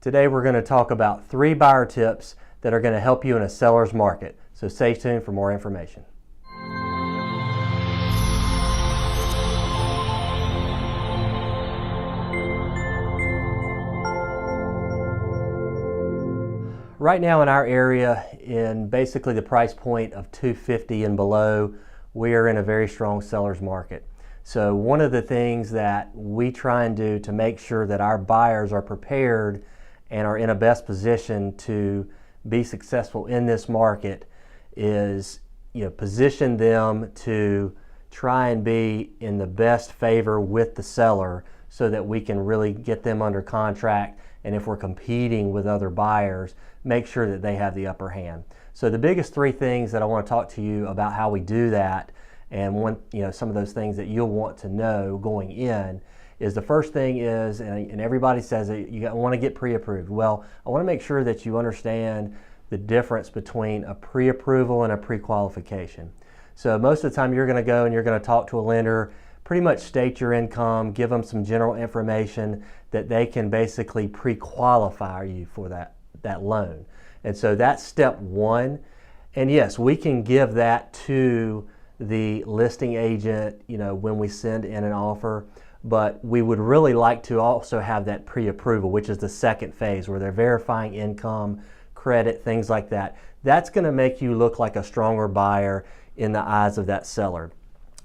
Today we're going to talk about 3 buyer tips that are going to help you in a seller's market. So stay tuned for more information. Right now in our area, in basically the price point of $250 and below, we are in a very strong seller's market. So one of the things that we try and do to make sure that our buyers are prepared and are in a best position to be successful in this market is, position them to try and be in the best favor with the seller so that we can really get them under contract, and if we're competing with other buyers, make sure that they have the upper hand. So the biggest 3 things that I want to talk to you about how we do that, and some of those things that you'll want to know going in, is the first thing is, and everybody says it, you want to get pre-approved. Well, I want to make sure that you understand the difference between a pre-approval and a pre-qualification. So most of the time you're going to go and you're going to talk to a lender, pretty much state your income, give them some general information that they can basically pre-qualify you for that loan. And so that's step 1. And yes, we can give that to the listing agent, when we send in an offer, but we would really like to also have that pre-approval, which is the second phase where they're verifying income, credit, things like that. That's going to make you look like a stronger buyer in the eyes of that seller.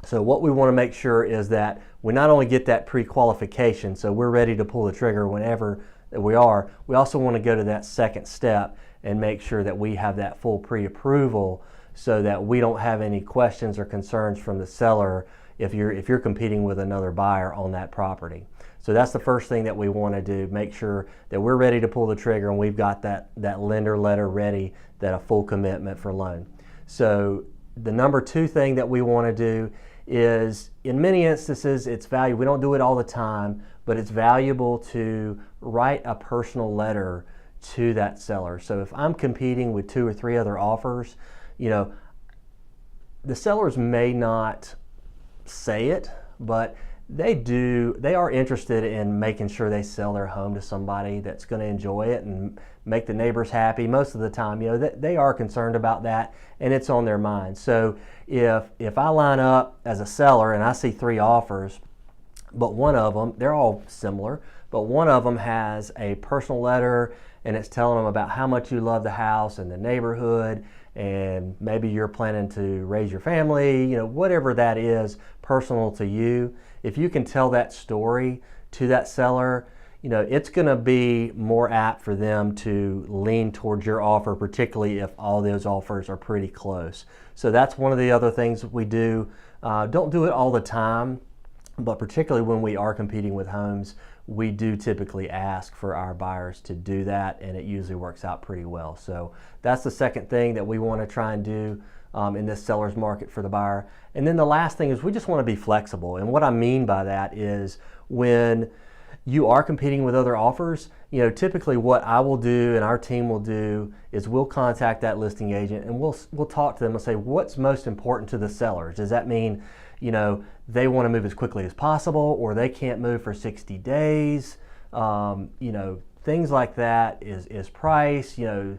So what we want to make sure is that we not only get that pre-qualification, so we're ready to pull the trigger whenever we are, we also want to go to that second step and make sure that we have that full pre-approval so that we don't have any questions or concerns from the seller if you're competing with another buyer on that property. So that's the first thing that we want to do, make sure that we're ready to pull the trigger and we've got that lender letter ready, that a full commitment for loan. So the number 2 thing that we want to do is, in many instances, it's valuable. We don't do it all the time, but it's valuable to write a personal letter to that seller. So if I'm competing with 2 or 3 other offers, the sellers may not say it, but they are interested in making sure they sell their home to somebody that's going to enjoy it and make the neighbors happy. Most of the time, they are concerned about that, and it's on their mind. So if I line up as a seller and I see 3 offers, but one of them, they're all similar, but one of them has a personal letter and it's telling them about how much you love the house and the neighborhood, and maybe you're planning to raise your family, whatever that is personal to you. If you can tell that story to that seller, it's going to be more apt for them to lean towards your offer, particularly if all those offers are pretty close. So that's one of the other things we do. Don't do it all the time, but particularly when we are competing with homes, we do typically ask for our buyers to do that, and it usually works out pretty well. So that's the second thing that we want to try and do in this seller's market for the buyer. And then the last thing is we just want to be flexible. And what I mean by that is, when you are competing with other offers, typically what I will do and our team will do is we'll contact that listing agent and we'll talk to them and say, what's most important to the sellers? Does that mean, they want to move as quickly as possible, or they can't move for 60 days? Things like that is price, no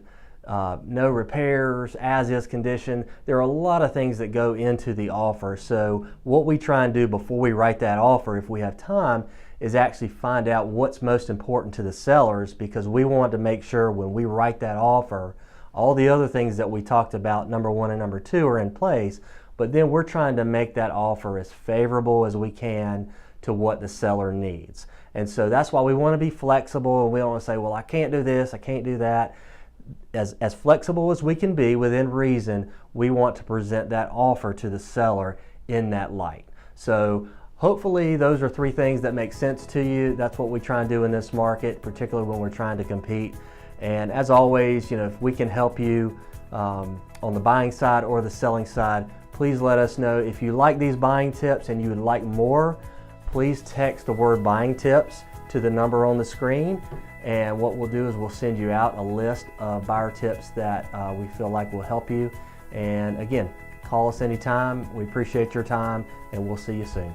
repairs, as is condition. There are a lot of things that go into the offer. So what we try and do before we write that offer, if we have time, is actually find out what's most important to the sellers, because we want to make sure when we write that offer, all the other things that we talked about, number 1 and number 2, are in place, but then we're trying to make that offer as favorable as we can to what the seller needs. And so that's why we want to be flexible, and we don't want to say, well, I can't do this, I can't do that. As flexible as we can be within reason, we want to present that offer to the seller in that light. So hopefully those are 3 things that make sense to you. That's what we try and do in this market, particularly when we're trying to compete. And as always, if we can help you on the buying side or the selling side, please let us know. If you like these buying tips and you would like more, please text the word buying tips to the number on the screen, and what we'll do is we'll send you out a list of buyer tips that we feel like will help you. And again, call us anytime. We appreciate your time, and we'll see you soon.